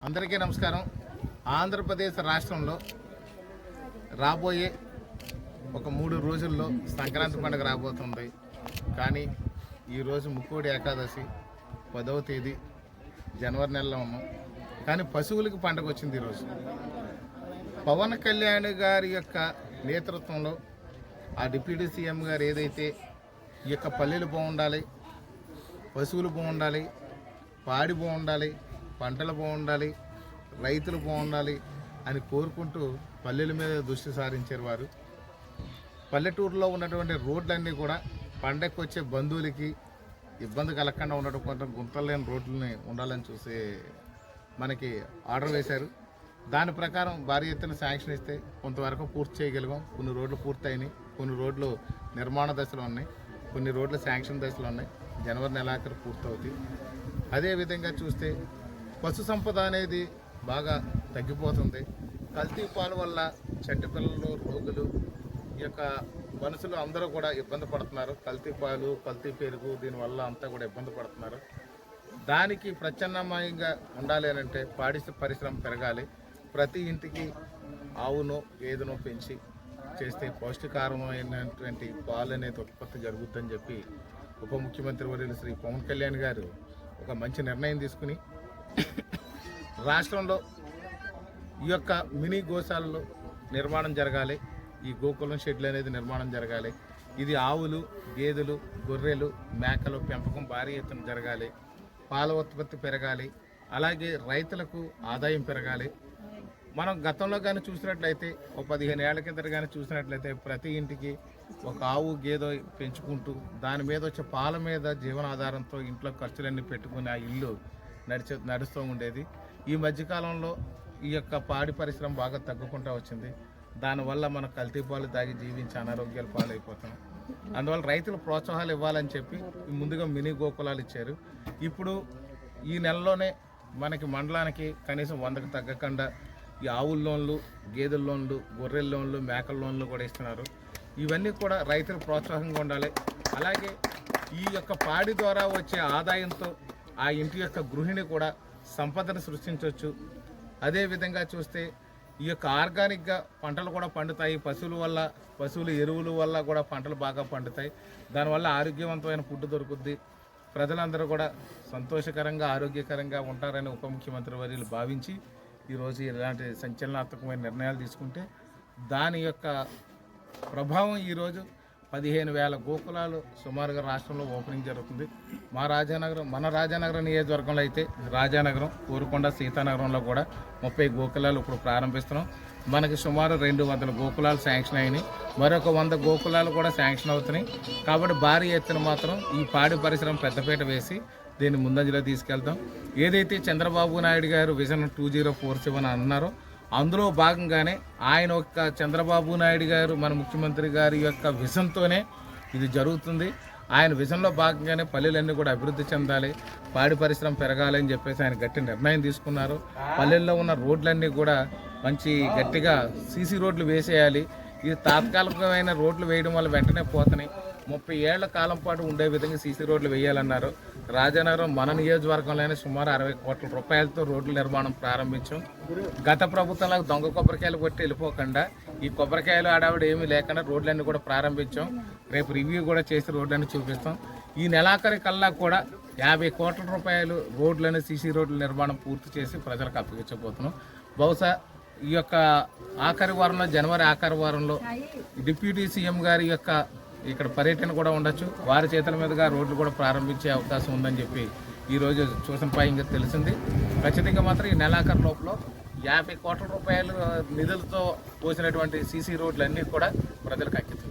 అందరికీ నమస్కారం. ఆంధ్రప్రదేశ్ రాష్ట్రంలో రాబోయే ఒక 3 రోజుల్లో సంక్రాంతి పండుగ రాబోతుంది. కానీ ఈరోజు ముక్కోడి ఏకాదశి 10వ తేదీ జనవరి నెలలో ఉన్నాం. కానీ పశువులకి పండుగ వచ్చింది ఈరోజు. పవన్ కళ్యాణ్ గారి యొక్క నేతృత్వంలో ఆ డిప్యూటీ సీఎం గారు ఏదైతే ఈ యొక్క పల్లెలు బాగుండాలి, పశువులు బాగుండాలి, పాడి బాగుండాలి, పంటలు బాగుండాలి, రైతులు బాగుండాలి అని కోరుకుంటూ పల్లెల మీద దృష్టి సారించారు వారు. పల్లెటూరులో ఉన్నటువంటి రోడ్లన్నీ కూడా పండగకు వచ్చే బంధువులకి ఇబ్బంది కలగకుండా ఉండటం కొంచెం గుంతలు లేని రోడ్లని ఉండాలని చూసి మనకి ఆర్డర్ వేశారు. దాని ప్రకారం భారీ ఎత్తున శాంక్షన్ ఇస్తే కొంతవరకు పూర్తి చేయగలిగాం. కొన్ని రోడ్లు పూర్తయినాయి, కొన్ని రోడ్లు నిర్మాణ దశలో ఉన్నాయి, కొన్ని రోడ్లు శాంక్షన్ దశలో ఉన్నాయి. జనవరి నెలాఖరు పూర్తవుతాయి. అదేవిధంగా చూస్తే పశు సంపద అనేది బాగా తగ్గిపోతుంది. కల్తీ పాలు వల్ల చెట్టు పిల్లలు, రోగులు, ఈ యొక్క మనుషులు అందరూ కూడా ఇబ్బంది పడుతున్నారు. కల్తీ పాలు, కల్తీ పెరుగు దీనివల్ల అంతా కూడా ఇబ్బంది పడుతున్నారు. దానికి ప్రత్యామ్నాయంగా ఉండాలి అని అంటే పాడి పరిశ్రమ పెరగాలి. ప్రతి ఇంటికి ఆవునో గేదెనో పెంచి చేస్తే పౌష్టికారమైనటువంటి పాలు అనేది ఉత్పత్తి జరుగుతుందని చెప్పి ఉప ముఖ్యమంత్రి వర్యులు శ్రీ పవన్ కళ్యాణ్ గారు ఒక మంచి నిర్ణయం తీసుకుని రాష్ట్రంలో ఈ యొక్క మినీ గోశాలలో నిర్మాణం జరగాలి. ఈ గోకులం షెడ్లు అనేది నిర్మాణం జరగాలి. ఇది ఆవులు, గేదెలు, గొర్రెలు, మేకలు పెంపకం భారీ ఎత్తున జరగాలి. పాల ఉత్పత్తి పెరగాలి. అలాగే రైతులకు ఆదాయం పెరగాలి. మనం గతంలో కానీ చూసినట్లయితే ఒక 15 ఏళ్ల కింద కానీ చూసినట్లయితే ప్రతి ఇంటికి ఒక ఆవు గేదె పెంచుకుంటూ దాని మీద వచ్చే పాల మీద జీవనాధారంతో ఇంట్లో ఖర్చులన్నీ పెట్టుకుని ఆ ఇల్లు నడుస్తూ ఉండేది. ఈ మధ్యకాలంలో ఈ యొక్క పాడి పరిశ్రమ బాగా తగ్గుకుంటూ వచ్చింది. దానివల్ల మనం కల్తీ పాలు తాగి జీవించి అనారోగ్యాల పాలైపోతాం. అందువల్ల రైతులు ప్రోత్సాహాలు ఇవ్వాలని చెప్పి ముందుగా మినీ గోకులాలు ఇచ్చారు. ఇప్పుడు ఈ నెలలోనే మనకి మండలానికి కనీసం 100కు తగ్గకుండా ఈ ఆవుల లోన్లు, గేదెల లోన్లు, గొర్రెల లోన్లు, మేకల లోన్లు కూడా ఇస్తున్నారు. ఇవన్నీ కూడా రైతులు ప్రోత్సాహంగా ఉండాలి. అలాగే ఈ యొక్క పాడి ద్వారా వచ్చే ఆదాయంతో ఆ ఇంటి యొక్క గృహిణి కూడా సంపదను సృష్టించవచ్చు. అదేవిధంగా చూస్తే ఈ యొక్క ఆర్గానిక్గా పంటలు కూడా పండుతాయి. పశువుల ఎరువుల వల్ల కూడా పంటలు బాగా పండుతాయి. దానివల్ల ఆరోగ్యవంతమైన ఫుడ్ దొరుకుద్ది. ప్రజలందరూ కూడా సంతోషకరంగా, ఆరోగ్యకరంగా ఉంటారని ఉప ముఖ్యమంత్రి వర్యులు భావించి ఈరోజు ఇలాంటి సంచలనాత్మకమైన నిర్ణయాలు తీసుకుంటే దాని యొక్క ప్రభావం ఈరోజు 15,000 గోకులాలు సుమారుగా రాష్ట్రంలో ఓపెనింగ్ జరుగుతుంది. మన రాజానగరం నియోజకవర్గంలో అయితే రాజానగరం, కోరుకొండ, సీతానగరంలో కూడా 30 గోకులాలు ఇప్పుడు ప్రారంభిస్తున్నాం. మనకి సుమారు 200 గోకులాలు శాంక్షన్ అయినాయి. మరొక 100 గోకులాలు కూడా శాంక్షన్ అవుతున్నాయి. కాబట్టి భారీ ఎత్తున మాత్రం ఈ పాడి పరిశ్రమ పెద్దపీట వేసి దీన్ని ముందంజలో తీసుకెళ్తాం. ఏదైతే చంద్రబాబు నాయుడు గారు విజన్ 2047 అన్నారో అందులో భాగంగానే ఆయన యొక్క చంద్రబాబు నాయుడు గారు మన ముఖ్యమంత్రి గారి యొక్క విజన్తోనే ఇది జరుగుతుంది. ఆయన విజన్లో భాగంగానే పల్లెలన్నీ కూడా అభివృద్ధి చెందాలి, పాడి పరిశ్రమ పెరగాలి అని చెప్పేసి ఆయన గట్టి నిర్ణయం తీసుకున్నారు. పల్లెల్లో ఉన్న రోడ్లన్నీ కూడా మంచి గట్టిగా సీసీ రోడ్లు వేసేయాలి. ఇది తాత్కాలికమైన రోడ్లు వేయడం వల్ల వెంటనే పోతున్నాయి. 30 ఏళ్ల కాలం పాటు ఉండే విధంగా సీసీ రోడ్లు వేయాలన్నారు. రాజానగరం మన నియోజకవర్గంలోనే సుమారు 60 కోట్ల రూపాయలతో రోడ్ల నిర్మాణం ప్రారంభించాం. గత ప్రభుత్వంలో దొంగ కొబ్బరికాయలు కొట్టి వెళ్ళిపోకుండా ఈ కొబ్బరికాయలు ఆడావిడ ఏమీ లేకుండా రోడ్లన్నీ కూడా ప్రారంభించాం. రేపు రివ్యూ కూడా చేసి రోడ్లన్నీ చూపిస్తాం. ఈ నెలాఖరి కల్లా కూడా 50 కోట్ల రూపాయలు రోడ్లను, సీసీ రోడ్ల నిర్మాణం పూర్తి చేసి ప్రజలకు అప్పగించబోతున్నాం. బహుశా ఈ యొక్క ఆఖరి వారంలో, జనవరి ఆఖరి వారంలో డిప్యూటీ సీఎం గారి యొక్క ఇక్కడ పర్యటన కూడా ఉండొచ్చు. వారి చేతుల మీదుగా రోడ్లు కూడా ప్రారంభించే అవకాశం ఉందని చెప్పి ఈరోజు చూసిన పాయింగా తెలిసింది. ఖచ్చితంగా మాత్రం ఈ నెలాఖరు లోపల 50 కోట్ల రూపాయలు నిధులతో పోసినటువంటి సీసీ రోడ్లన్నీ కూడా ప్రజలకు అంకితం.